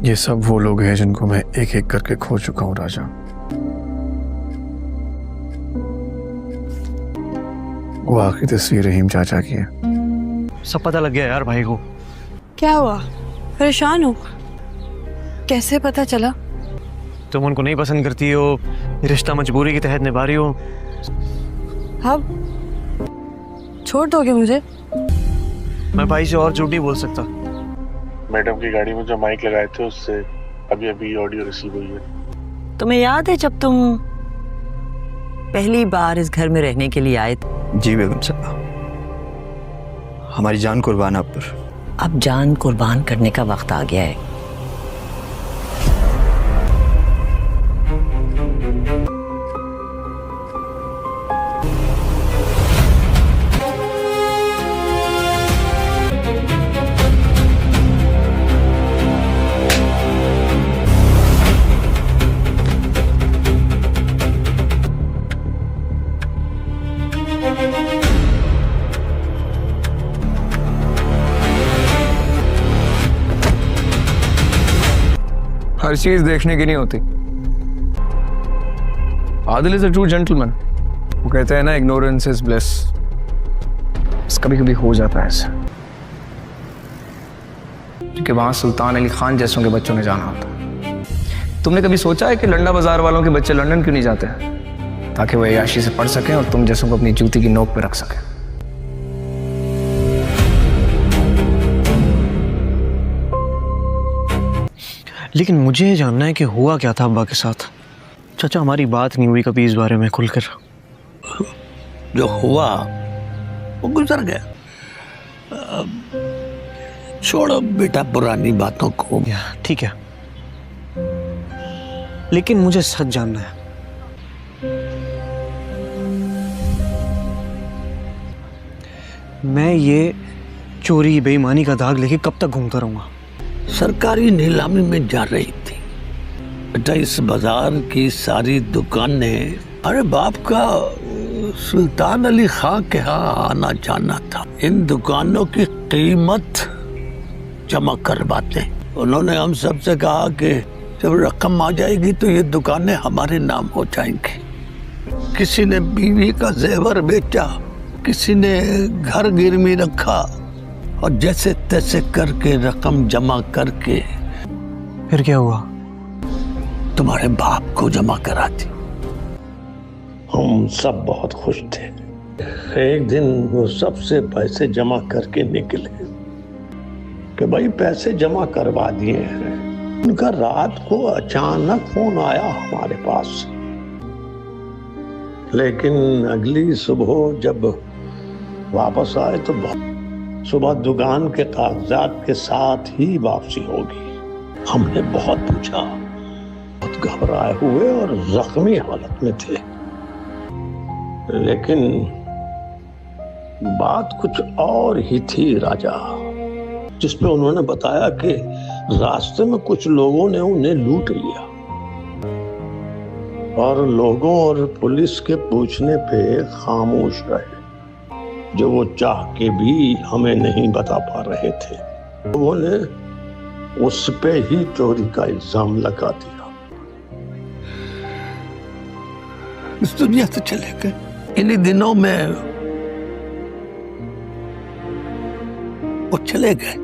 ये सब वो लोग हैं जिनको मैं एक एक करके खो चुका हूँ राजा। वो आखिरी तस्वीर रहीम चाचा की है। सब पता लग गया यार भाई को। क्या हुआ? परेशान हो? कैसे पता चला? तुम उनको नहीं पसंद करती हो, रिश्ता मजबूरी के तहत निभा रही हो। अब छोड़ दोगे मुझे? मैं भाई से और झूठ नहीं बोल सकता। मैडम की गाड़ी में जो माइक लगाए थे उससे अभी अभी ऑडियो रिसीव हुई है। तुम्हें याद है जब तुम पहली बार इस घर में रहने के लिए आए थे? जी बेगम साहब, हमारी जान कुर्बान आप पर। अब जान कुर्बान करने का वक्त आ गया है। हर चीज देखने की नहीं होती। Adil is a true gentleman. वो कहते हैं ना, इग्नोरेंस इज ब्लिस। कभी कभी हो जाता है ऐसा, क्योंकि वहां सुल्तान अली खान जैसों के बच्चों ने जाना होता। तुमने कभी सोचा है कि लंडा बाजार वालों के बच्चे लंदन क्यों नहीं जाते? ताकि वो अय्याशी से पढ़ सकें और तुम जैसों को अपनी जूती की नोक पे रख सकें। लेकिन मुझे ये जानना है कि हुआ क्या था अब्बा के साथ। चाचा, हमारी बात नहीं हुई कभी इस बारे में खुलकर। जो हुआ वो गुजर गया। छोड़ो बेटा पुरानी बातों को। ठीक है, लेकिन मुझे सच जानना है। मैं ये चोरी बेईमानी का दाग लेके कब तक घूमता रहूंगा? सरकारी नीलामी में जा रही थी बेटा। इस बाजार की सारी दुकानें, अरे बाप का सुल्तान अली खान के यहाँ आना जाना था। इन दुकानों की कीमत जमा करवाते। उन्होंने हम सबसे कहा कि जब रकम आ जाएगी तो ये दुकानें हमारे नाम हो जाएंगी। किसी ने बीवी का जेवर बेचा, किसी ने घर गिरवी रखा, और जैसे तैसे करके रकम जमा करके फिर क्या हुआ? तुम्हारे बाप को जमा करा दी। हम सब बहुत खुश थे। एक दिन वो सबसे पैसे जमा करके निकले कि भाई पैसे जमा करवा दिए हैं। उनका रात को अचानक फोन आया हमारे पास। लेकिन अगली सुबह जब वापस आए तो सुबह दुकान के कागजात के साथ ही वापसी होगी। हमने बहुत पूछा, बहुत घबराए हुए और जख्मी हालत में थे। लेकिन बात कुछ और ही थी राजा। जिसपे उन्होंने बताया कि रास्ते में कुछ लोगों ने उन्हें लूट लिया और लोगों और पुलिस के पूछने पे खामोश रहे। जो वो चाह के भी हमें नहीं बता पा रहे थे। लोगों ने उस पे ही चोरी का इल्जाम लगा दिया। इस दुनिया से चले गए। इन्हीं दिनों में वो चले गए।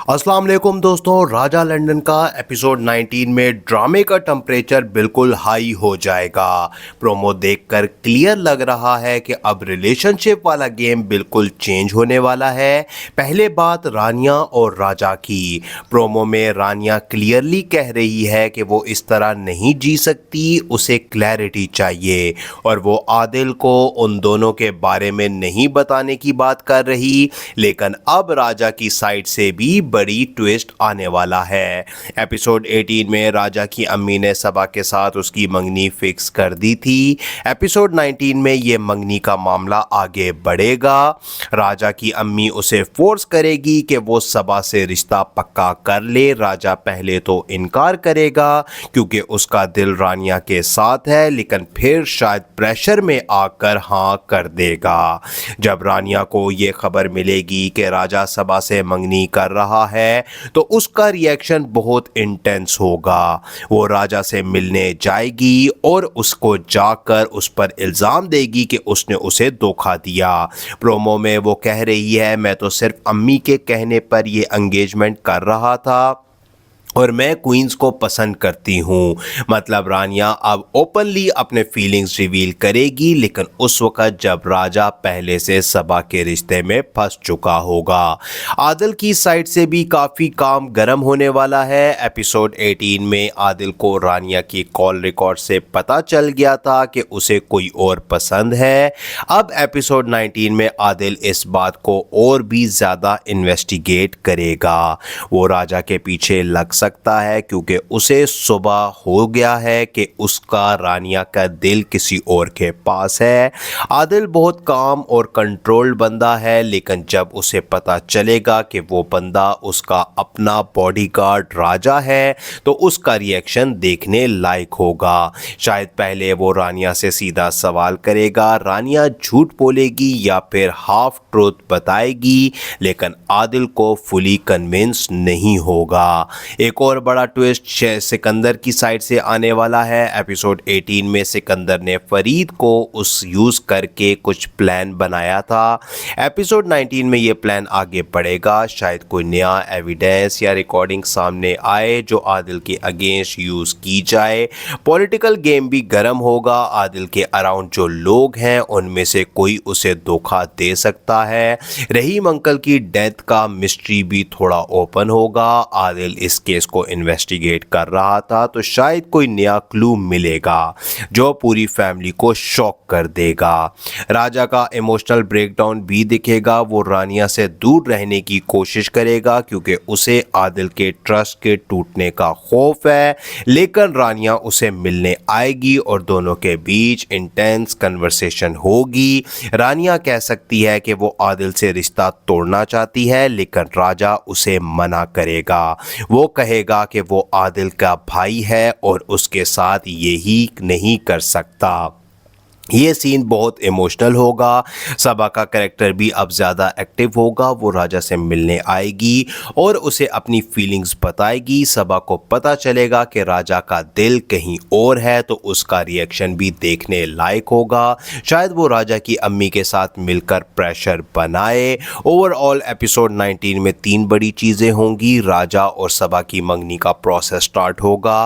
अस्सलाम वालेकुम दोस्तों, राजा लंदन का एपिसोड 19 में ड्रामे का टेम्परेचर बिल्कुल हाई हो जाएगा। प्रोमो देखकर क्लियर लग रहा है कि अब रिलेशनशिप वाला गेम बिल्कुल चेंज होने वाला है। पहले बात रानिया और राजा की। प्रोमो में रानिया क्लियरली कह रही है कि वो इस तरह नहीं जी सकती, उसे क्लैरिटी चाहिए और वो आदिल को उन दोनों के बारे में नहीं बताने की बात कर रही। लेकिन अब राजा की साइड से भी बड़ी ट्विस्ट आने वाला है। एपिसोड 18 में राजा की अम्मी ने सबा के साथ उसकी मंगनी फिक्स कर दी थी। एपिसोड 19 में ये मंगनी का मामला आगे बढ़ेगा। राजा की अम्मी उसे फोर्स करेगी कि वो सबा से रिश्ता पक्का कर ले। राजा पहले तो इनकार करेगा क्योंकि उसका दिल रानिया के साथ है, लेकिन फिर शायद प्रेशर में आकर हाँ कर देगा। जब रानिया को ये खबर मिलेगी कि राजा सबा से मंगनी कर रहा है तो उसका रिएक्शन बहुत इंटेंस होगा। वो राजा से मिलने जाएगी और उसको जाकर उस पर इल्ज़ाम देगी कि उसने उसे धोखा दिया। प्रोमो में वो कह रही है, मैं तो सिर्फ अम्मी के कहने पर ये एंगेजमेंट कर रहा था और मैं क्वींस को पसंद करती हूँ। मतलब रानिया अब ओपनली अपने फीलिंग्स रिवील करेगी, लेकिन उस वक़्त जब राजा पहले से सबा के रिश्ते में फंस चुका होगा। आदिल की साइड से भी काफ़ी काम गर्म होने वाला है। एपिसोड 18 में आदिल को रानिया की कॉल रिकॉर्ड से पता चल गया था कि उसे कोई और पसंद है। अब एपिसोड 19 में आदिल इस बात को और भी ज़्यादा इन्वेस्टिगेट करेगा। वो राजा के पीछे लग सकता है क्योंकि उसे सुबह हो गया है कि उसका रानिया का दिल किसी और के पास है। आदिल बहुत काम और कंट्रोल्ड बंदा है, लेकिन जब उसे पता चलेगा कि वो बंदा उसका अपना बॉडीगार्ड राजा है तो उसका रिएक्शन देखने लायक होगा। शायद पहले वो रानिया से सीधा सवाल करेगा, रानिया झूठ बोलेगी या फिर हाफ ट्रूथ बताएगी, लेकिन आदिल को फुली कन्विंस नहीं होगा। एक और बड़ा ट्विस्ट सिकंदर की साइड से आने वाला है। एपिसोड 18 में सिकंदर ने फरीद को उस यूज़ करके कुछ प्लान बनाया था। एपिसोड 19 में ये प्लान आगे बढ़ेगा। शायद कोई नया एविडेंस या रिकॉर्डिंग सामने आए जो आदिल के अगेंस्ट यूज़ की जाए। पॉलिटिकल गेम भी गर्म होगा। आदिल के अराउंड जो लोग हैं उनमें से कोई उसे धोखा दे सकता है। रहीम अंकल की डेथ का मिस्ट्री भी थोड़ा ओपन होगा। आदिल इस केस को इन्वेस्टिगेट कर रहा था तो शायद कोई नया क्लू मिलेगा जो पूरी फैमिली को शॉक कर देगा। राजा का इमोशनल ब्रेकडाउन भी दिखेगा। वो रानिया से दूर रहने की कोशिश करेगा क्योंकि उसे आदिल के ट्रस्ट के टूटने का खौफ है, लेकिन रानिया उसे मिलने आएगी और दोनों के बीच इंटेंस कन्वर्सेशन होगी। रानिया कह सकती है कि वो आदिल से रिश्ता तोड़ना चाहती है, लेकिन राजा उसे मना करेगा। वो कहेगा कि वो आदिल का भाई है और उसके साथ यही नहीं कर सकता। ये सीन बहुत इमोशनल होगा। सबा का कैरेक्टर भी अब ज़्यादा एक्टिव होगा। वो राजा से मिलने आएगी और उसे अपनी फीलिंग्स बताएगी। सबा को पता चलेगा कि राजा का दिल कहीं और है तो उसका रिएक्शन भी देखने लायक होगा। शायद वो राजा की अम्मी के साथ मिलकर प्रेशर बनाए। ओवरऑल एपिसोड 19 में 3 बड़ी चीज़ें होंगी। राजा और सबा की मंगनी का प्रोसेस स्टार्ट होगा।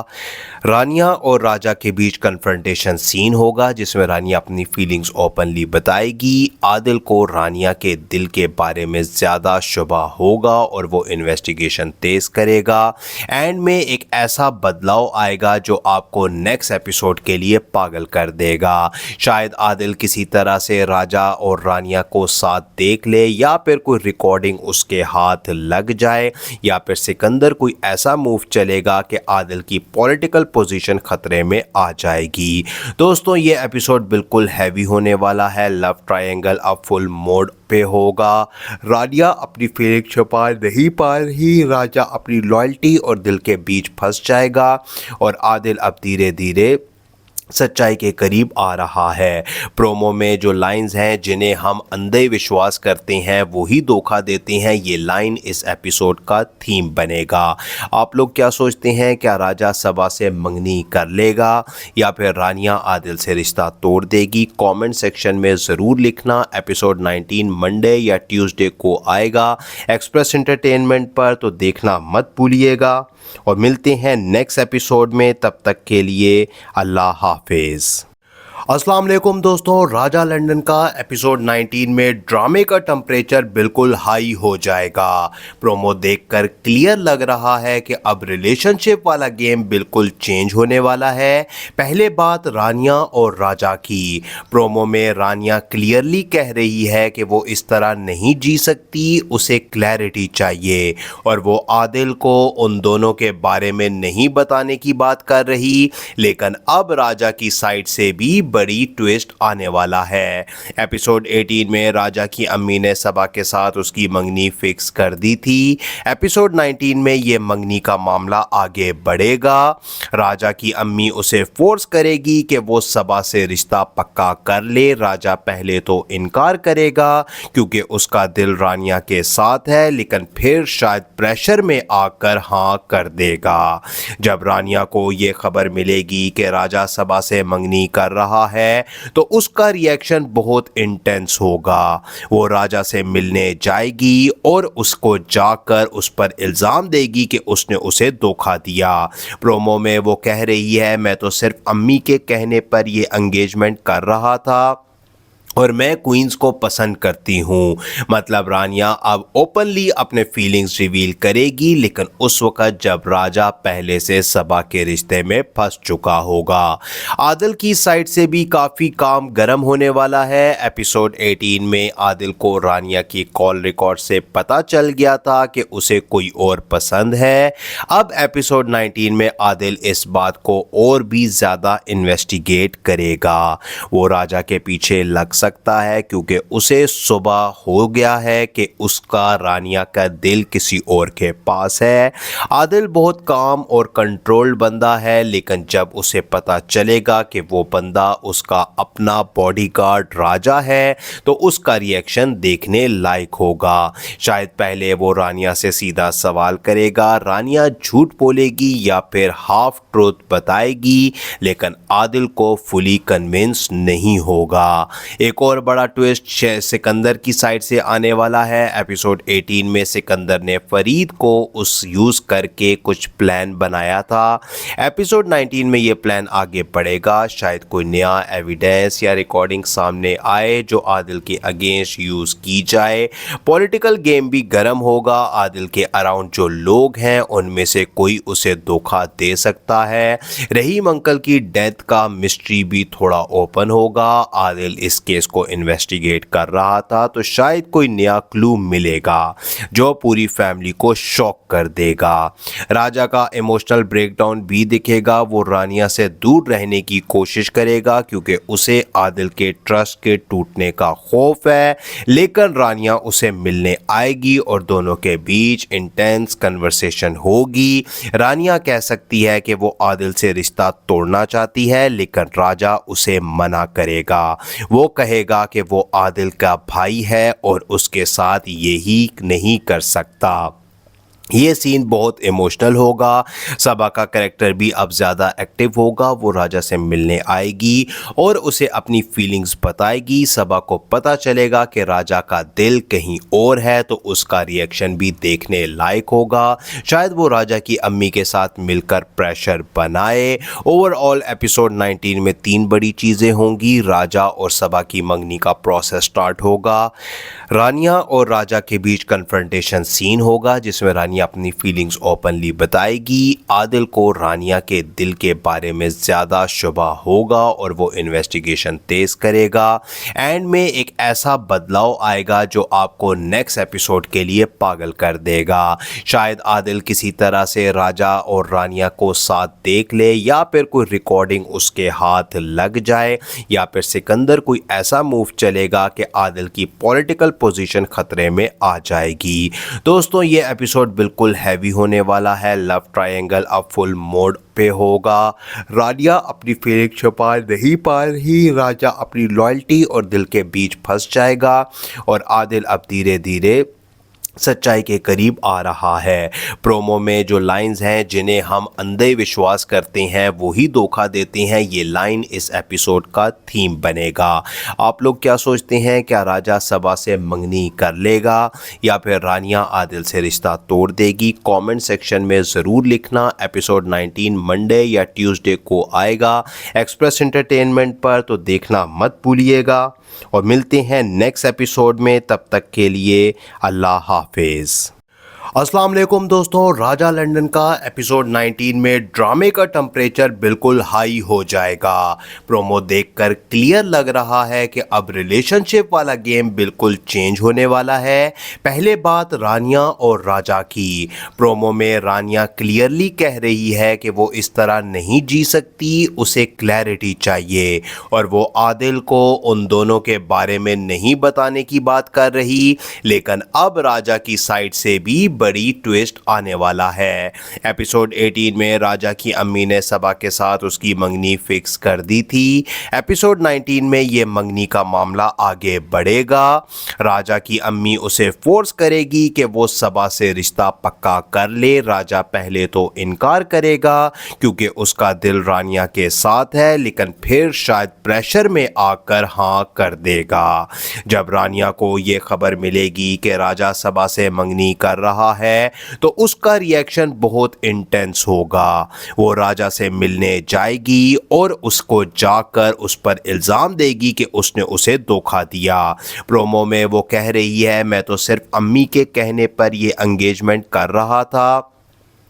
रानिया और राजा के बीच कन्फ्रंटेशन सीन होगा जिसमें रानिया अपनी फीलिंग्स ओपनली बताएगी। आदिल को रानिया के दिल के बारे में ज़्यादा शुबा होगा और वो इन्वेस्टिगेशन तेज करेगा। एंड में एक ऐसा बदलाव आएगा जो आपको नेक्स्ट एपिसोड के लिए पागल कर देगा। शायद आदिल किसी तरह से राजा और रानिया को साथ देख ले, या फिर कोई रिकॉर्डिंग उसके हाथ लग जाए, या फिर सिकंदर कोई ऐसा मूव चलेगा कि आदिल की पॉलिटिकल पोजीशन खतरे में आ जाएगी। दोस्तों, ये एपिसोड बिल्कुल हैवी होने वाला है। लव ट्रायंगल अब फुल मोड पे होगा। रानिया अपनी फीलिंग छुपा नहीं पा रही, राजा अपनी लॉयल्टी और दिल के बीच फंस जाएगा और आदिल अब धीरे धीरे सच्चाई के करीब आ रहा है। प्रोमो में जो लाइंस हैं जिन्हें हम अंधे विश्वास करते हैं वही धोखा देते हैं, ये लाइन इस एपिसोड का थीम बनेगा। आप लोग क्या सोचते हैं? क्या राजा सबा से मंगनी कर लेगा या फिर रानिया आदिल से रिश्ता तोड़ देगी? कमेंट सेक्शन में ज़रूर लिखना। एपिसोड 19 मंडे या ट्यूसडे को आएगा एक्सप्रेस एंटरटेनमेंट पर, तो देखना मत भूलिएगा। और मिलते हैं नेक्स्ट एपिसोड में, तब तक के लिए अल्लाह हाफिज़। अस्सलाम वालेकुम दोस्तों, राजा लंदन का एपिसोड 19 में ड्रामे का टेम्परेचर बिल्कुल हाई हो जाएगा। प्रोमो देखकर क्लियर लग रहा है कि अब रिलेशनशिप वाला गेम बिल्कुल चेंज होने वाला है। पहले बात रानिया और राजा की। प्रोमो में रानिया क्लियरली कह रही है कि वो इस तरह नहीं जी सकती, उसे क्लैरिटी चाहिए, और वो आदिल को उन दोनों के बारे में नहीं बताने की बात कर रही। लेकिन अब राजा की साइड से भी बड़ी ट्विस्ट आने वाला है। एपिसोड 18 में राजा की अम्मी ने सबा के साथ उसकी मंगनी फिक्स कर दी थी। एपिसोड 19 में ये मंगनी का मामला आगे बढ़ेगा। राजा की अम्मी उसे फोर्स करेगी कि वो सबा से रिश्ता पक्का कर ले। राजा पहले तो इनकार करेगा क्योंकि उसका दिल रानिया के साथ है, लेकिन फिर शायद प्रेशर में आकर हाँ कर देगा। जब रानिया को ये खबर मिलेगी कि राजा सबा से मंगनी कर रहा है तो उसका रिएक्शन बहुत इंटेंस होगा। वो राजा से मिलने जाएगी और उसको जाकर उस पर इल्ज़ाम देगी कि उसने उसे धोखा दिया। प्रोमो में वो कह रही है, मैं तो सिर्फ अम्मी के कहने पर ये एंगेजमेंट कर रहा था और मैं क्वींस को पसंद करती हूँ। मतलब रानिया अब ओपनली अपने फीलिंग्स रिवील करेगी, लेकिन उस वक़्त जब राजा पहले से सबा के रिश्ते में फंस चुका होगा। आदिल की साइड से भी काफ़ी काम गर्म होने वाला है। एपिसोड 18 में आदिल को रानिया की कॉल रिकॉर्ड से पता चल गया था कि उसे कोई और पसंद है। अब एपिसोड 19 में आदिल इस बात को और भी ज़्यादा इन्वेस्टिगेट करेगा। वो राजा के पीछे लग सकता है क्योंकि उसे सुबह हो गया है कि उसका रानिया का दिल किसी और के पास है। आदिल बहुत काम और कंट्रोल्ड बंदा है, लेकिन जब उसे पता चलेगा कि वो बंदा उसका अपना बॉडीगार्ड राजा है तो उसका रिएक्शन देखने लायक होगा। शायद पहले वो रानिया से सीधा सवाल करेगा, रानिया झूठ बोलेगी या फिर हाफ ट्रूथ बताएगी, लेकिन आदिल को फुली कन्विंस नहीं होगा। एक और बड़ा ट्विस्ट सिकंदर की साइड से आने वाला है। एपिसोड 18 में सिकंदर ने फरीद को उस यूज़ करके कुछ प्लान बनाया था। एपिसोड 19 में ये प्लान आगे बढ़ेगा। शायद कोई नया एविडेंस या रिकॉर्डिंग सामने आए जो आदिल के अगेंस्ट यूज़ की जाए। पॉलिटिकल गेम भी गर्म होगा। आदिल के अराउंड जो लोग हैं उनमें से कोई उसे धोखा दे सकता है। रहीम अंकल की डेथ का मिस्ट्री भी थोड़ा ओपन होगा। आदिल इस केस को इन्वेस्टिगेट कर रहा था तो शायद कोई नया क्लू मिलेगा जो पूरी फैमिली को शॉक कर देगा। राजा का इमोशनल ब्रेकडाउन भी दिखेगा। वो रानिया से दूर रहने की कोशिश करेगा क्योंकि उसे आदिल के ट्रस्ट के टूटने का खौफ है, लेकिन रानिया उसे मिलने आएगी और दोनों के बीच इंटेंस कन्वर्सेशन होगी। रानिया कह सकती है कि वो आदिल से रिश्ता तोड़ना चाहती है, लेकिन राजा उसे मना करेगा। वो कहेगा कि वो आदिल का भाई है और उसके साथ यही नहीं कर सकता। ये सीन बहुत इमोशनल होगा। सबा का कैरेक्टर भी अब ज़्यादा एक्टिव होगा। वो राजा से मिलने आएगी और उसे अपनी फीलिंग्स बताएगी। सबा को पता चलेगा कि राजा का दिल कहीं और है तो उसका रिएक्शन भी देखने लायक होगा। शायद वो राजा की अम्मी के साथ मिलकर प्रेशर बनाए। ओवरऑल एपिसोड 19 में 3 बड़ी चीज़ें होंगी। राजा और सबा की मंगनी का प्रोसेस स्टार्ट होगा। रानिया और राजा के बीच कन्फ्रंटेशन सीन होगा जिसमें रानिया अपनी फीलिंग्स ओपनली बताएगी। आदिल को रानिया के दिल के बारे में ज़्यादा शुबा होगा और वो इन्वेस्टिगेशन तेज करेगा। एंड में एक ऐसा बदलाव आएगा जो आपको नेक्स्ट एपिसोड के लिए पागल कर देगा। शायद आदिल किसी तरह से राजा और रानिया को साथ देख ले, या फिर कोई रिकॉर्डिंग उसके हाथ लग जाए, या फिर सिकंदर कोई ऐसा मूव चलेगा कि आदिल की पॉलिटिकल पोजीशन खतरे में आ जाएगी। दोस्तों, ये एपिसोड बिल्कुल हैवी होने वाला है। लव ट्रायंगल अब फुल मोड पे होगा। रानिया अपनी फीलिंग छुपा नहीं पा रही, राजा अपनी लॉयल्टी और दिल के बीच फंस जाएगा और आदिल अब धीरे धीरे सच्चाई के करीब आ रहा है। प्रोमो में जो लाइंस हैं जिन्हें हम अंधे विश्वास करते हैं वही धोखा देते हैं, ये लाइन इस एपिसोड का थीम बनेगा। आप लोग क्या सोचते हैं? क्या राजा सबा से मंगनी कर लेगा या फिर रानिया आदिल से रिश्ता तोड़ देगी? कमेंट सेक्शन में ज़रूर लिखना। एपिसोड 19 मंडे या ट्यूसडे को आएगा एक्सप्रेस एंटरटेनमेंट पर, तो देखना मत भूलिएगा। और मिलते हैं नेक्स्ट एपिसोड में, तब तक के लिए अल्लाह हाफिज़। अस्सलाम वालेकुम दोस्तों, राजा लंदन का एपिसोड 19 में ड्रामे का टेम्परेचर बिल्कुल हाई हो जाएगा। प्रोमो देखकर क्लियर लग रहा है कि अब रिलेशनशिप वाला गेम बिल्कुल चेंज होने वाला है। पहले बात रानिया और राजा की। प्रोमो में रानिया क्लियरली कह रही है कि वो इस तरह नहीं जी सकती, उसे क्लैरिटी चाहिए और वो आदिल को उन दोनों के बारे में नहीं बताने की बात कर रही। लेकिन अब राजा की साइड से भी बड़ी ट्विस्ट आने वाला है। एपिसोड 18 में राजा की अम्मी ने सबा के साथ उसकी मंगनी फिक्स कर दी थी। एपिसोड 19 में ये मंगनी का मामला आगे बढ़ेगा। राजा की अम्मी उसे फोर्स करेगी कि वो सबा से रिश्ता पक्का कर ले। राजा पहले तो इनकार करेगा क्योंकि उसका दिल रानिया के साथ है, लेकिन फिर शायद प्रेशर में आकर हाँ कर देगा। जब रानिया को ये खबर मिलेगी कि राजा सबा से मंगनी कर रहा है तो उसका रिएक्शन बहुत इंटेंस होगा। वो राजा से मिलने जाएगी और उसको जाकर उस पर इल्ज़ाम देगी कि उसने उसे धोखा दिया। प्रोमो में वो कह रही है, मैं तो सिर्फ अम्मी के कहने पर ये एंगेजमेंट कर रहा था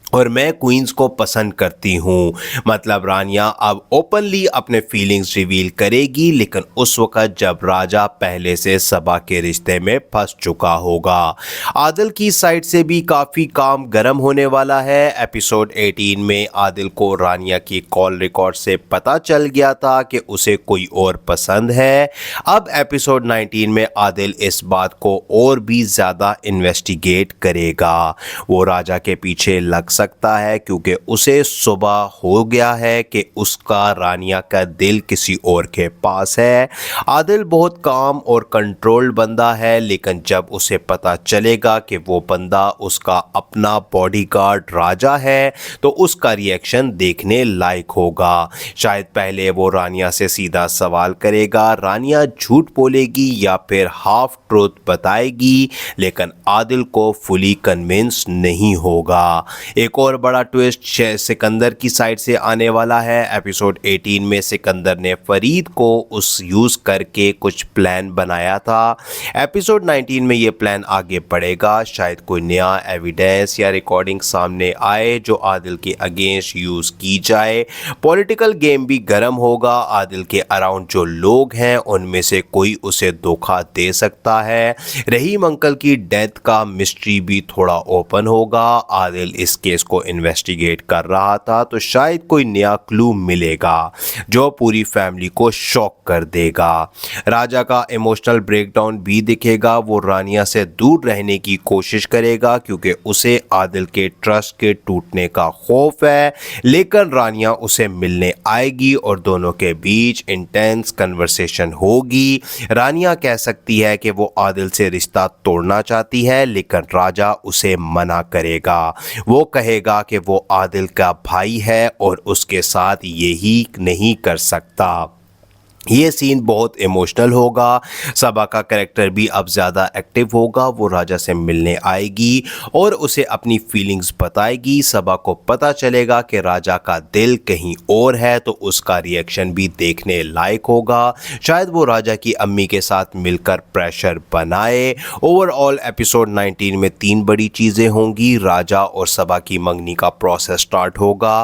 और मैं क्वींस को पसंद करती हूँ। मतलब रानिया अब ओपनली अपने फीलिंग्स रिवील करेगी, लेकिन उस वक़्त जब राजा पहले से सबा के रिश्ते में फंस चुका होगा। आदिल की साइड से भी काफ़ी काम गर्म होने वाला है। एपिसोड 18 में आदिल को रानिया की कॉल रिकॉर्ड से पता चल गया था कि उसे कोई और पसंद है। अब एपिसोड 19 में आदिल इस बात को और भी ज़्यादा इन्वेस्टिगेट करेगा। वो राजा के पीछे लग सकता है क्योंकि उसे सुबह हो गया है कि उसका रानिया का दिल किसी और के पास है। आदिल बहुत काम और कंट्रोल्ड बंदा है, लेकिन जब उसे पता चलेगा कि वो बंदा उसका अपना बॉडीगार्ड राजा है तो उसका रिएक्शन देखने लायक होगा। शायद पहले वो रानिया से सीधा सवाल करेगा, रानिया झूठ बोलेगी या फिर हाफ ट्रूथ बताएगी, लेकिन आदिल को फुली कन्विंस नहीं होगा। एक और बड़ा ट्विस्ट सिकंदर की साइड से आने वाला है। एपिसोड 18 में सिकंदर ने फरीद को उस यूज़ करके कुछ प्लान बनाया था। एपिसोड 19 में ये प्लान आगे बढ़ेगा। शायद कोई नया एविडेंस या रिकॉर्डिंग सामने आए जो आदिल के अगेंस्ट यूज़ की जाए। पॉलिटिकल गेम भी गर्म होगा। आदिल के अराउंड जो लोग हैं उनमें से कोई उसे धोखा दे सकता है। रहीम अंकल की डेथ का मिस्ट्री भी थोड़ा ओपन होगा। आदिल इस केस को इन्वेस्टिगेट कर रहा था तो शायद कोई नया क्लू मिलेगा जो पूरी फैमिली को शॉक कर देगा। राजा का इमोशनल ब्रेकडाउन भी दिखेगा। वो रानिया से दूर रहने की कोशिश करेगा क्योंकि उसे आदिल के ट्रस्ट के टूटने का खौफ है, लेकिन रानिया उसे मिलने आएगी और दोनों के बीच इंटेंस कन्वर्सेशन होगी। रानिया कह सकती है कि वो आदिल से रिश्ता तोड़ना चाहती है, लेकिन राजा उसे मना करेगा। वो कहेगा कि वो आदिल का भाई है और उसके साथ यही नहीं कर सकता। ये सीन बहुत इमोशनल होगा। सबा का कैरेक्टर भी अब ज़्यादा एक्टिव होगा। वो राजा से मिलने आएगी और उसे अपनी फीलिंग्स बताएगी। सबा को पता चलेगा कि राजा का दिल कहीं और है तो उसका रिएक्शन भी देखने लायक होगा। शायद वो राजा की अम्मी के साथ मिलकर प्रेशर बनाए। ओवरऑल एपिसोड 19 में 3 बड़ी चीज़ें होंगी। राजा और सबा की मंगनी का प्रोसेस स्टार्ट होगा।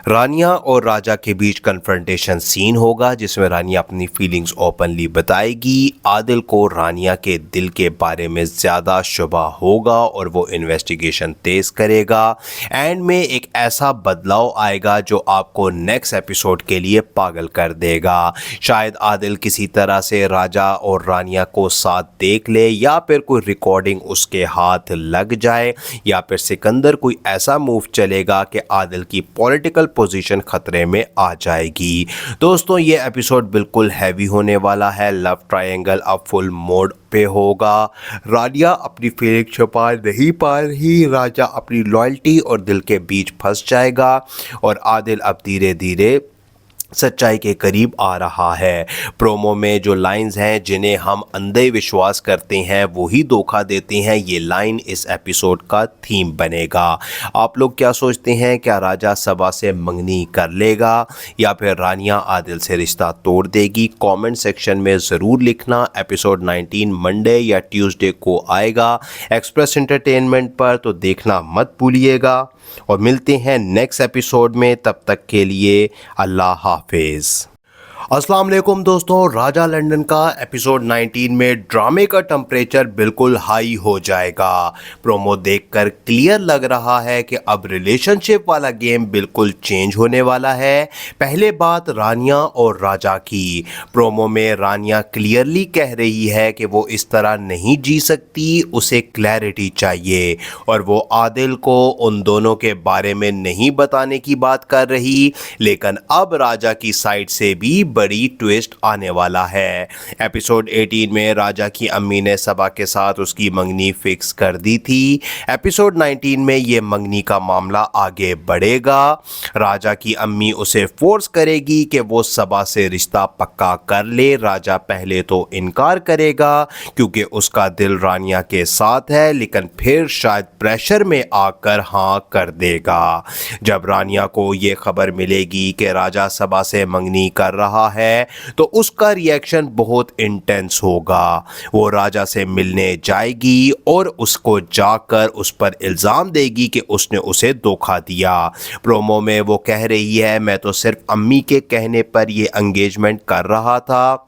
रानिया और राजा के बीच कन्फ्रंटेशन सीन होगा जिसमें रानिया अपनी फीलिंग्स ओपनली बताएगी। आदिल को रानिया के दिल के बारे में ज़्यादा शुबा होगा और वो इन्वेस्टिगेशन तेज करेगा। एंड में एक ऐसा बदलाव आएगा जो आपको नेक्स्ट एपिसोड के लिए पागल कर देगा। शायद आदिल किसी तरह से राजा और रानिया को साथ देख ले, या फिर कोई रिकॉर्डिंग उसके हाथ लग जाए, या फिर सिकंदर कोई ऐसा मूव चलेगा कि आदिल की पॉलिटिकल पोजीशन खतरे में आ जाएगी। दोस्तों, ये एपिसोड बिल्कुल हैवी होने वाला है। लव ट्रायंगल अब फुल मोड पे होगा। रानिया अपनी फीलिंग छुपा नहीं पा रही। राजा अपनी लॉयल्टी और दिल के बीच फंस जाएगा और आदिल अब धीरे धीरे सच्चाई के करीब आ रहा है। प्रोमो में जो लाइंस हैं जिन्हें हम अंधे विश्वास करते हैं वही धोखा देते हैं, ये लाइन इस एपिसोड का थीम बनेगा। आप लोग क्या सोचते हैं, क्या राजा सबा से मंगनी कर लेगा या फिर रानिया आदिल से रिश्ता तोड़ देगी? कमेंट सेक्शन में ज़रूर लिखना। एपिसोड 19 मंडे या ट्यूसडे को आएगा एक्सप्रेस एंटरटेनमेंट पर, तो देखना मत भूलिएगा। और मिलते हैं नेक्स्ट एपिसोड में, तब तक के लिए अल्लाह हाफिज़। अस्सलाम वालेकुम दोस्तों, राजा लंदन का एपिसोड 19 में ड्रामे का टेम्परेचर बिल्कुल हाई हो जाएगा। प्रोमो देखकर क्लियर लग रहा है कि अब रिलेशनशिप वाला गेम बिल्कुल चेंज होने वाला है। पहले बात रानिया और राजा की। प्रोमो में रानिया क्लियरली कह रही है कि वो इस तरह नहीं जी सकती, उसे क्लैरिटी चाहिए, और वो आदिल को उन दोनों के बारे में नहीं बताने की बात कर रही। लेकिन अब राजा की साइड से भी बड़ी ट्विस्ट आने वाला है। एपिसोड 18 में राजा की अम्मी ने सबा के साथ उसकी मंगनी फिक्स कर दी थी। एपिसोड 19 में ये मंगनी का मामला आगे बढ़ेगा। राजा की अम्मी उसे फोर्स करेगी कि वो सबा से रिश्ता पक्का कर ले। राजा पहले तो इनकार करेगा क्योंकि उसका दिल रानिया के साथ है, लेकिन फिर शायद प्रेशर में आकर हाँ कर देगा। जब रानिया को ये खबर मिलेगी कि राजा सबा से मंगनी कर रहा है तो उसका रिएक्शन बहुत इंटेंस होगा। वो राजा से मिलने जाएगी और उसको जाकर उस पर इल्ज़ाम देगी कि उसने उसे धोखा दिया। प्रोमो में वो कह रही है, मैं तो सिर्फ अम्मी के कहने पर ये एंगेजमेंट कर रहा था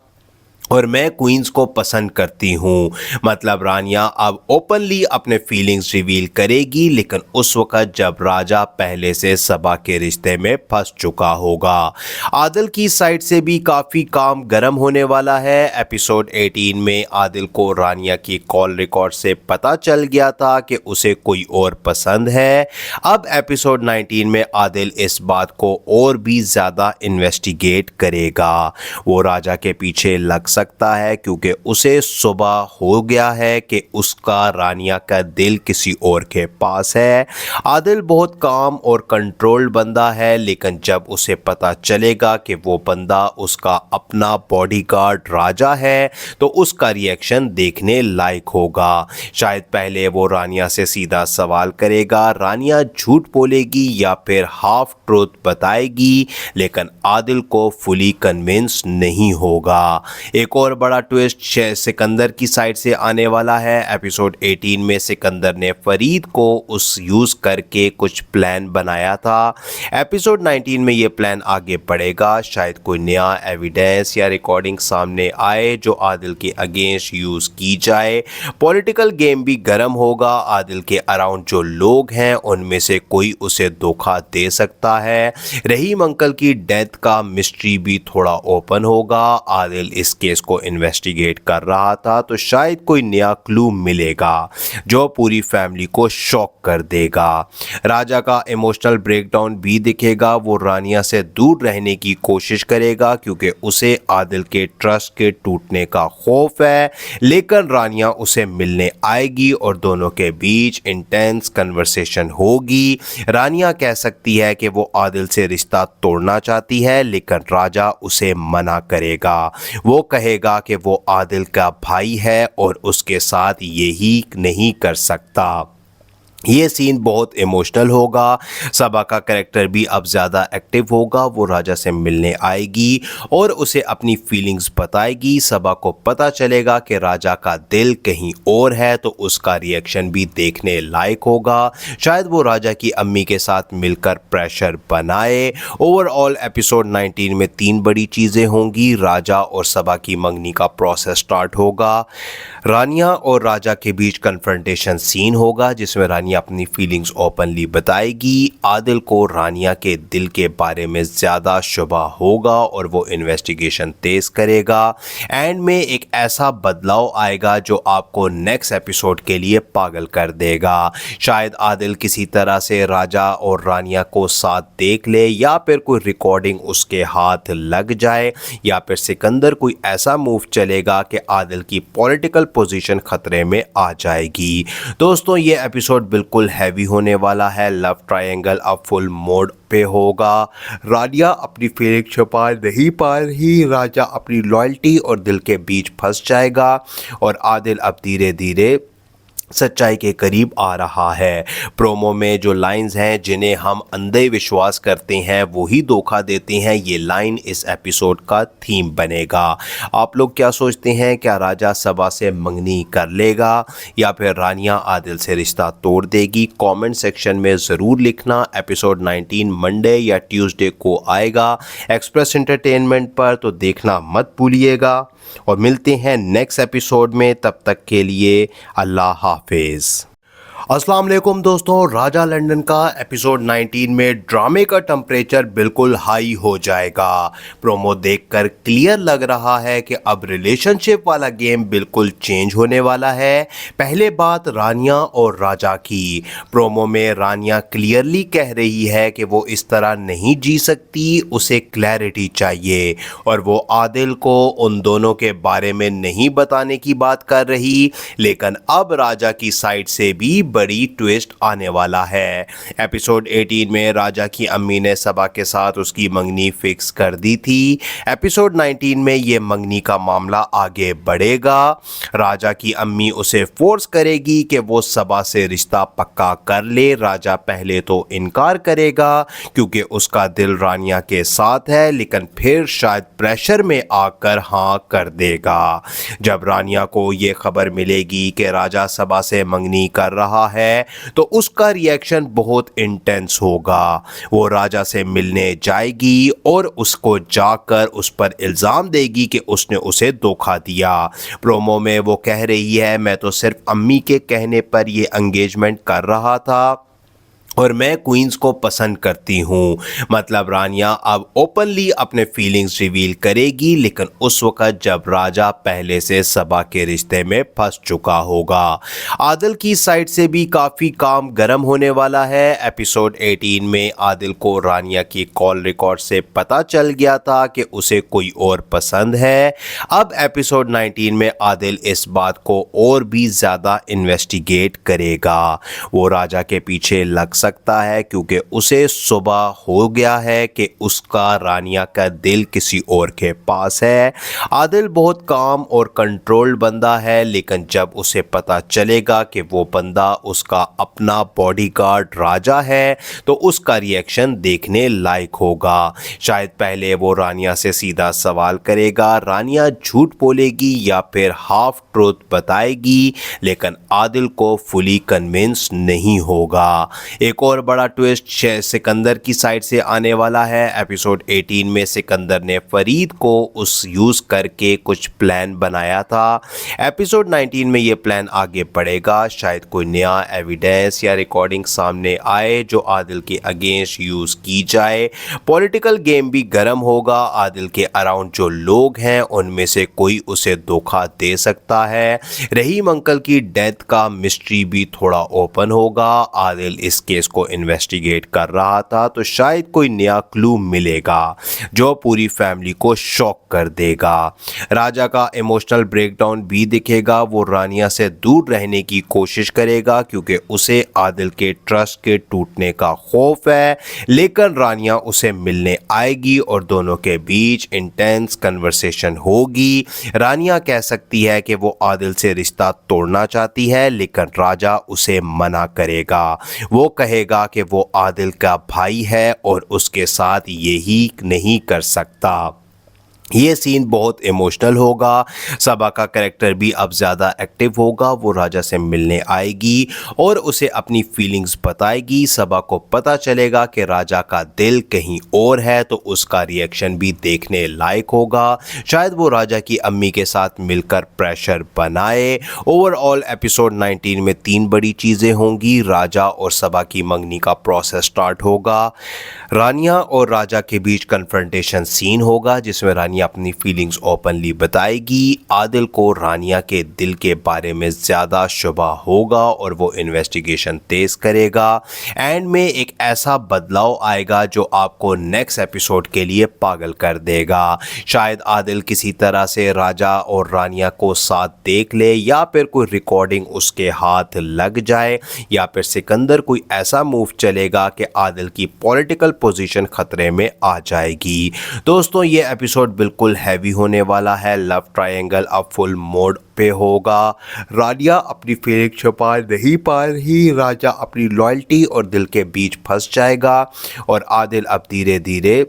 और मैं क्वींस को पसंद करती हूँ। मतलब रानिया अब ओपनली अपने फीलिंग्स रिवील करेगी, लेकिन उस वक़्त जब राजा पहले से सबा के रिश्ते में फंस चुका होगा। आदिल की साइड से भी काफ़ी काम गर्म होने वाला है। एपिसोड 18 में आदिल को रानिया की कॉल रिकॉर्ड से पता चल गया था कि उसे कोई और पसंद है। अब एपिसोड 19 में आदिल इस बात को और भी ज़्यादा इन्वेस्टिगेट करेगा। वो राजा के पीछे लग सकता है क्योंकि उसे सुबह हो गया है कि उसका रानिया का दिल किसी और के पास है। आदिल बहुत काम और कंट्रोल्ड बंदा है, लेकिन जब उसे पता चलेगा कि वो बंदा उसका अपना बॉडीगार्ड राजा है तो उसका रिएक्शन देखने लायक होगा। शायद पहले वो रानिया से सीधा सवाल करेगा, रानिया झूठ बोलेगी या फिर हाफ ट्रूथ बताएगी, लेकिन आदिल को फुली कन्विंस नहीं होगा। एक और बड़ा ट्विस्ट सिकंदर की साइड से आने वाला है। एपिसोड 18 में सिकंदर ने फरीद को उस यूज़ करके कुछ प्लान बनाया था। एपिसोड 19 में ये प्लान आगे बढ़ेगा। शायद कोई नया एविडेंस या रिकॉर्डिंग सामने आए जो आदिल के अगेंस्ट यूज़ की जाए। पॉलिटिकल गेम भी गर्म होगा। आदिल के अराउंड जो लोग हैं उनमें से कोई उसे धोखा दे सकता है। रहीम अंकल की डेथ का मिस्ट्री भी थोड़ा ओपन होगा। आदिल इस केस को इन्वेस्टिगेट कर रहा था तो शायद कोई नया क्लू मिलेगा जो पूरी फैमिली को शॉक कर देगा। राजा का इमोशनल ब्रेकडाउन भी दिखेगा। वो रानिया से दूर रहने की कोशिश करेगा क्योंकि उसे आदिल के ट्रस्ट के टूटने का खौफ है, लेकिन रानिया उसे मिलने आएगी और दोनों के बीच इंटेंस कन्वर्सेशन होगी। रानिया कह सकती है कि वो आदिल से रिश्ता तोड़ना चाहती है, लेकिन राजा उसे मना करेगा। वो कहेगा कि वो आदिल का भाई है और उसके साथ यही नहीं कर सकता। ये सीन बहुत इमोशनल होगा। सबा का कैरेक्टर भी अब ज़्यादा एक्टिव होगा। वो राजा से मिलने आएगी और उसे अपनी फीलिंग्स बताएगी। सबा को पता चलेगा कि राजा का दिल कहीं और है तो उसका रिएक्शन भी देखने लायक होगा। शायद वो राजा की अम्मी के साथ मिलकर प्रेशर बनाए। ओवरऑल एपिसोड 19 में 3 बड़ी चीज़ें होंगी। राजा और सबा की मंगनी का प्रोसेस स्टार्ट होगा। रानिया और राजा के बीच कन्फ्रंटेशन सीन होगा जिसमें रानिया अपनी फीलिंग्स ओपनली बताएगी। आदिल को रानिया के दिल के बारे में ज़्यादा शुबा होगा और वो इन्वेस्टिगेशन तेज करेगा। एंड में एक ऐसा बदलाव आएगा जो आपको नेक्स्ट एपिसोड के लिए पागल कर देगा। शायद आदिल किसी तरह से राजा और रानिया को साथ देख ले या फिर कोई रिकॉर्डिंग उसके हाथ लग जाए या फिर सिकंदर कोई ऐसा मूव चलेगा कि आदिल की पॉलिटिकल पोजीशन खतरे में आ जाएगी। दोस्तों ये एपिसोड बिल्कुल हैवी होने वाला है। लव ट्रायंगल अब फुल मोड पे होगा। रानिया अपनी फीलिंग छुपा नहीं पा रही, राजा अपनी लॉयल्टी और दिल के बीच फंस जाएगा और आदिल अब धीरे धीरे सच्चाई के करीब आ रहा है। प्रोमो में जो लाइंस हैं जिन्हें हम अंधे विश्वास करते हैं वही धोखा देते हैं, ये लाइन इस एपिसोड का थीम बनेगा। आप लोग क्या सोचते हैं, क्या राजा सबा से मंगनी कर लेगा या फिर रानिया आदिल से रिश्ता तोड़ देगी? कमेंट सेक्शन में ज़रूर लिखना। एपिसोड 19 मंडे या ट्यूसडे को आएगा एक्सप्रेस एंटरटेनमेंट पर, तो देखना मत भूलिएगा और मिलते हैं नेक्स्ट एपिसोड में। तब तक के लिए अल्लाह हाफिज़। अस्सलाम वालेकुम दोस्तों, राजा लंदन का एपिसोड 19 में ड्रामे का टेम्परेचर बिल्कुल हाई हो जाएगा। प्रोमो देखकर क्लियर लग रहा है कि अब रिलेशनशिप वाला गेम बिल्कुल चेंज होने वाला है। पहले बात रानिया और राजा की। प्रोमो में रानिया क्लियरली कह रही है कि वो इस तरह नहीं जी सकती, उसे क्लैरिटी चाहिए और वो आदिल को उन दोनों के बारे में नहीं बताने की बात कर रही। लेकिन अब राजा की साइड से भी बड़ी ट्विस्ट आने वाला है। एपिसोड 18 में राजा की अम्मी ने सबा के साथ उसकी मंगनी फिक्स कर दी थी। एपिसोड 19 में ये मंगनी का मामला आगे बढ़ेगा। राजा की अम्मी उसे फोर्स करेगी कि वो सबा से रिश्ता पक्का कर ले। राजा पहले तो इनकार करेगा क्योंकि उसका दिल रानिया के साथ है, लेकिन फिर शायद प्रेशर में आकर हाँ कर देगा। जब रानिया को ये खबर मिलेगी कि राजा सबा से मंगनी कर रहा है तो उसका रिएक्शन बहुत इंटेंस होगा। वो राजा से मिलने जाएगी और उसको जाकर उस पर इल्ज़ाम देगी कि उसने उसे धोखा दिया। प्रोमो में वो कह रही है, मैं तो सिर्फ अम्मी के कहने पर ये एंगेजमेंट कर रहा था और मैं क्वींस को पसंद करती हूँ। मतलब रानिया अब ओपनली अपने फीलिंग्स रिवील करेगी, लेकिन उस वक़्त जब राजा पहले से सबा के रिश्ते में फंस चुका होगा। आदिल की साइड से भी काफ़ी काम गर्म होने वाला है। एपिसोड 18 में आदिल को रानिया की कॉल रिकॉर्ड से पता चल गया था कि उसे कोई और पसंद है। अब एपिसोड 19 में आदिल इस बात को और भी ज़्यादा इन्वेस्टिगेट करेगा। वो राजा के पीछे लग सकता है क्योंकि उसे सुबह हो गया है कि उसका रानिया का दिल किसी और के पास है। आदिल बहुत काम और कंट्रोल्ड बंदा है, लेकिन जब उसे पता चलेगा कि वो बंदा उसका अपना बॉडीगार्ड राजा है तो उसका रिएक्शन देखने लायक होगा। शायद पहले वो रानिया से सीधा सवाल करेगा, रानिया झूठ बोलेगी या फिर हाफ ट्रूथ बताएगी, लेकिन आदिल को फुली कन्विंस नहीं होगा। एक और बड़ा ट्विस्ट सिकंदर की साइड से आने वाला है। एपिसोड 18 में सिकंदर ने फरीद को उस यूज़ करके कुछ प्लान बनाया था। एपिसोड 19 में ये प्लान आगे बढ़ेगा। शायद कोई नया एविडेंस या रिकॉर्डिंग सामने आए जो आदिल के अगेंस्ट यूज़ की जाए। पॉलिटिकल गेम भी गर्म होगा। आदिल के अराउंड जो लोग हैं उनमें से कोई उसे धोखा दे सकता है। रहीम अंकल की डेथ का मिस्ट्री भी थोड़ा ओपन होगा। आदिल इस केस को इन्वेस्टिगेट कर रहा था तो शायद कोई नया क्लू मिलेगा जो पूरी फैमिली को शॉक कर देगा। राजा का इमोशनल ब्रेकडाउन भी दिखेगा। वो रानिया से दूर रहने की कोशिश करेगा क्योंकि उसे आदिल के ट्रस्ट के टूटने का खौफ है, लेकिन रानिया उसे मिलने आएगी और दोनों के बीच इंटेंस कन्वर्सेशन होगी। रानिया कह सकती है कि वो आदिल से रिश्ता तोड़ना चाहती है, लेकिन राजा उसे मना करेगा। वो कहेगा कि वो आदिल का भाई है और उसके साथ यही नहीं कर सकता। ये सीन बहुत इमोशनल होगा। सबा का कैरेक्टर भी अब ज़्यादा एक्टिव होगा। वो राजा से मिलने आएगी और उसे अपनी फीलिंग्स बताएगी। सबा को पता चलेगा कि राजा का दिल कहीं और है तो उसका रिएक्शन भी देखने लायक होगा। शायद वो राजा की अम्मी के साथ मिलकर प्रेशर बनाए। ओवरऑल एपिसोड 19 में 3 बड़ी चीज़ें होंगी। राजा और सबा की मंगनी का प्रोसेस स्टार्ट होगा। रानिया और राजा के बीच कन्फ्रंटेशन सीन होगा जिसमें रानिया रानिया अपनी फीलिंग्स ओपनली बताएगी, आदिल को रानिया के दिल के बारे में ज़्यादा शुबा होगा और वो इन्वेस्टिगेशन तेज़ करेगा। एंड में एक ऐसा बदलाव आएगा जो आपको नेक्स्ट एपिसोड के लिए पागल कर देगा। शायद आदिल किसी तरह से राजा और रानिया को साथ देख ले, या फिर कोई रिकॉर्डिंग उसके हाथ लग जाए, या फिर सिकंदर कोई ऐसा मूव चलेगा कि आदिल की पॉलिटिकल पोजीशन खतरे में आ जाएगी। दोस्तों ये एपिसोड बिल्कुल हैवी होने वाला है। लव ट्रायंगल अब फुल मोड पे होगा। रानिया अपनी फीलिंग छुपा नहीं पा रही, राजा अपनी लॉयल्टी और दिल के बीच फंस जाएगा और आदिल अब धीरे धीरे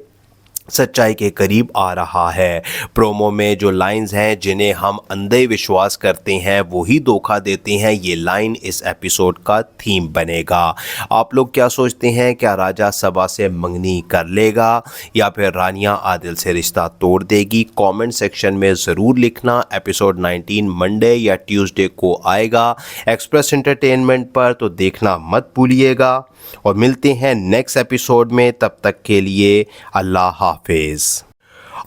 सच्चाई के करीब आ रहा है। प्रोमो में जो लाइंस हैं जिन्हें हम अंधे विश्वास करते हैं वही धोखा देते हैं, ये लाइन इस एपिसोड का थीम बनेगा। आप लोग क्या सोचते हैं, क्या राजा सबा से मंगनी कर लेगा या फिर रानिया आदिल से रिश्ता तोड़ देगी? कमेंट सेक्शन में ज़रूर लिखना। एपिसोड 19 मंडे या ट्यूसडे को आएगा एक्सप्रेस एंटरटेनमेंट पर, तो देखना मत भूलिएगा। और मिलते हैं नेक्स्ट एपिसोड में, तब तक के लिए अल्लाह हाफिज़।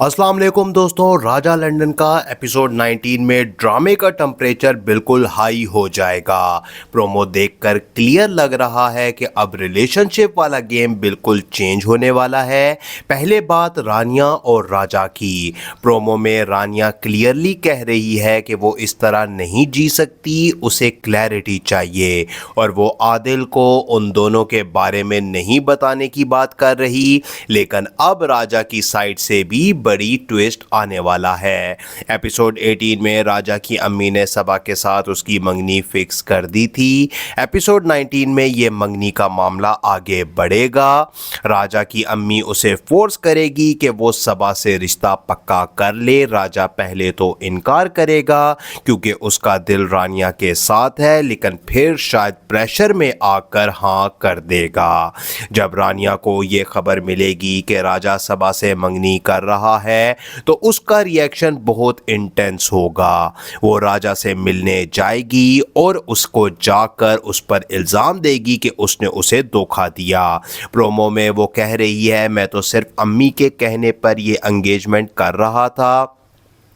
अस्सलाम वालेकुम दोस्तों, राजा लंदन का एपिसोड 19 में ड्रामे का टेम्परेचर बिल्कुल हाई हो जाएगा। प्रोमो देखकर क्लियर लग रहा है कि अब रिलेशनशिप वाला गेम बिल्कुल चेंज होने वाला है। पहले बात रानिया और राजा की। प्रोमो में रानिया क्लियरली कह रही है कि वो इस तरह नहीं जी सकती, उसे क्लैरिटी चाहिए, और वो आदिल को उन दोनों के बारे में नहीं बताने की बात कर रही। लेकिन अब राजा की साइड से भी बड़ी ट्विस्ट आने वाला है। एपिसोड 18 में राजा की अम्मी ने सबा के साथ उसकी मंगनी फिक्स कर दी थी। एपिसोड 19 में ये मंगनी का मामला आगे बढ़ेगा। राजा की अम्मी उसे फोर्स करेगी कि वो सबा से रिश्ता पक्का कर ले। राजा पहले तो इनकार करेगा क्योंकि उसका दिल रानिया के साथ है, लेकिन फिर शायद प्रेशर में आकर हाँ कर देगा। जब रानिया को ये खबर मिलेगी कि राजा सबा से मंगनी कर रहा है तो उसका रिएक्शन बहुत इंटेंस होगा। वो राजा से मिलने जाएगी और उसको जाकर उस पर इल्ज़ाम देगी कि उसने उसे धोखा दिया। प्रोमो में वो कह रही है, मैं तो सिर्फ अम्मी के कहने पर ये एंगेजमेंट कर रहा था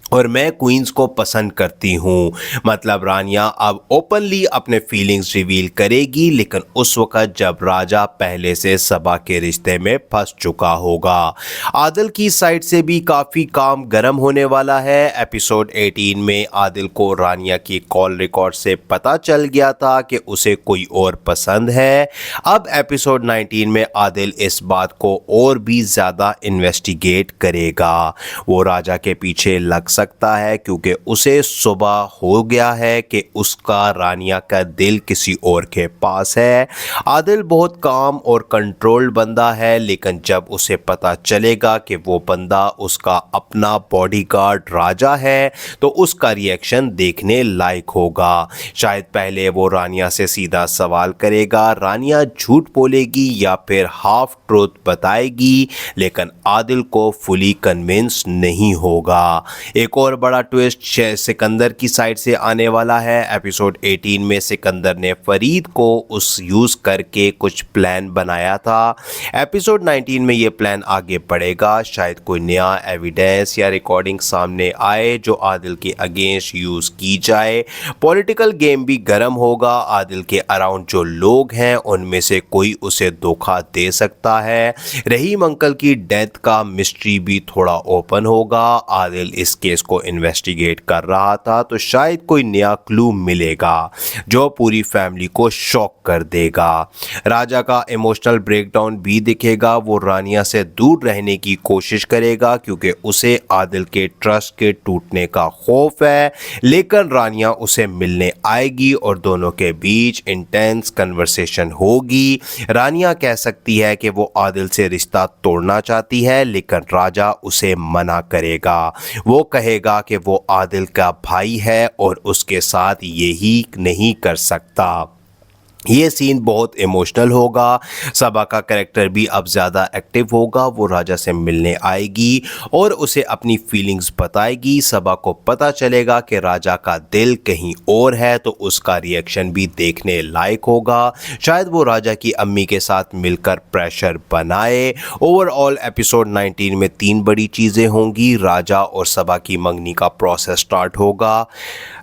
और मैं क्वींस को पसंद करती हूँ। मतलब रानिया अब ओपनली अपने फीलिंग्स रिवील करेगी, लेकिन उस वक़्त जब राजा पहले से सबा के रिश्ते में फंस चुका होगा। आदिल की साइड से भी काफ़ी काम गर्म होने वाला है। एपिसोड 18 में आदिल को रानिया की कॉल रिकॉर्ड से पता चल गया था कि उसे कोई और पसंद है। अब एपिसोड 19 में आदिल इस बात को और भी ज़्यादा इन्वेस्टिगेट करेगा। वो राजा के पीछे लग सकता है क्योंकि उसे सुबह हो गया है कि उसका रानिया का दिल किसी और के पास है। आदिल बहुत काम और कंट्रोल्ड बंदा है, लेकिन जब उसे पता चलेगा कि वो बंदा उसका अपना बॉडीगार्ड राजा है तो उसका रिएक्शन देखने लायक होगा। शायद पहले वो रानिया से सीधा सवाल करेगा, रानिया झूठ बोलेगी या फिर हाफ ट्रूथ बताएगी, लेकिन आदिल को फुली कन्विंस नहीं होगा। एक और बड़ा ट्विस्ट सिकंदर की साइड से आने वाला है। एपिसोड 18 में सिकंदर ने फरीद को उस यूज़ करके कुछ प्लान बनाया था। एपिसोड 19 में ये प्लान आगे बढ़ेगा। शायद कोई नया एविडेंस या रिकॉर्डिंग सामने आए जो आदिल के अगेंस्ट यूज़ की जाए। पॉलिटिकल गेम भी गर्म होगा। आदिल के अराउंड जो लोग हैं उनमें से कोई उसे धोखा दे सकता है। रहीम अंकल की डेथ का मिस्ट्री भी थोड़ा ओपन होगा। आदिल इस केस को इन्वेस्टिगेट कर रहा था तो शायद कोई नया क्लू मिलेगा जो पूरी फैमिली को शॉक कर देगा। राजा का इमोशनल ब्रेकडाउन भी दिखेगा। वो रानिया से दूर रहने की कोशिश करेगा क्योंकि उसे आदिल के ट्रस्ट के टूटने का खौफ है, लेकिन रानिया उसे मिलने आएगी और दोनों के बीच इंटेंस कन्वर्सेशन होगी। रानिया कह सकती है कि वो आदिल से रिश्ता तोड़ना चाहती है, लेकिन राजा उसे मना करेगा। वो कहेगा कि वो आदिल का भाई है और उसके साथ यही नहीं कर सकता। ये सीन बहुत इमोशनल होगा। सबा का कैरेक्टर भी अब ज़्यादा एक्टिव होगा, वो राजा से मिलने आएगी और उसे अपनी फीलिंग्स बताएगी। सबा को पता चलेगा कि राजा का दिल कहीं और है, तो उसका रिएक्शन भी देखने लायक होगा। शायद वो राजा की अम्मी के साथ मिलकर प्रेशर बनाए। ओवरऑल एपिसोड 19 में 3 बड़ी चीज़ें होंगी। राजा और सबा की मंगनी का प्रोसेस स्टार्ट होगा।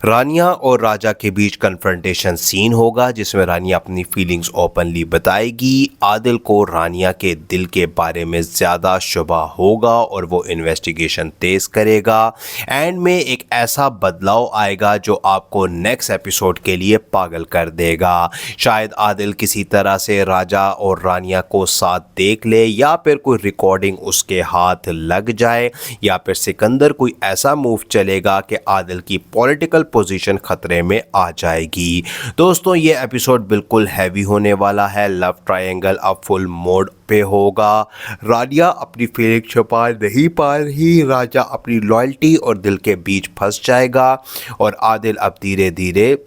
रानिया और राजा के बीच कन्फ्रंटेशन सीन होगा, जिसमें रानिया अपनी फीलिंग्स ओपनली बताएगी। आदिल को रानिया के दिल के बारे में ज़्यादा शुबा होगा और वो इन्वेस्टिगेशन तेज करेगा। एंड में एक ऐसा बदलाव आएगा जो आपको नेक्स्ट एपिसोड के लिए पागल कर देगा। शायद आदिल किसी तरह से राजा और रानिया को साथ देख ले, या फिर कोई रिकॉर्डिंग उसके हाथ लग जाए, या फिर सिकंदर कोई ऐसा मूव चलेगा कि आदिल की पॉलिटिकल पोजीशन खतरे में आ जाएगी। दोस्तों, ये एपिसोड बिल्कुल हैवी होने वाला है। लव ट्रायंगल अब फुल मोड पे होगा। रानिया अपनी फीलिंग छुपा नहीं पा रही, राजा अपनी लॉयल्टी और दिल के बीच फंस जाएगा और आदिल अब धीरे धीरे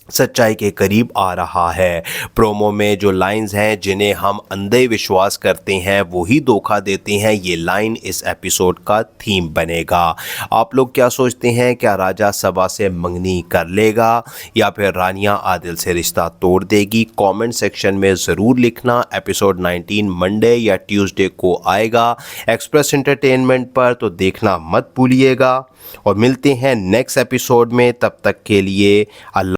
सच्चाई के करीब आ रहा है। प्रोमो में जो लाइंस हैं जिन्हें हम अंधे विश्वास करते हैं वही धोखा देते हैं, ये लाइन इस एपिसोड का थीम बनेगा। आप लोग क्या सोचते हैं? क्या राजा सबा से मंगनी कर लेगा या फिर रानिया आदिल से रिश्ता तोड़ देगी? कमेंट सेक्शन में ज़रूर लिखना। एपिसोड 19 मंडे या ट्यूसडे को आएगा एक्सप्रेस एंटरटेनमेंट पर, तो देखना मत भूलिएगा। और मिलते हैं नेक्स्ट एपिसोड में, तब तक के लिए अल्लाह।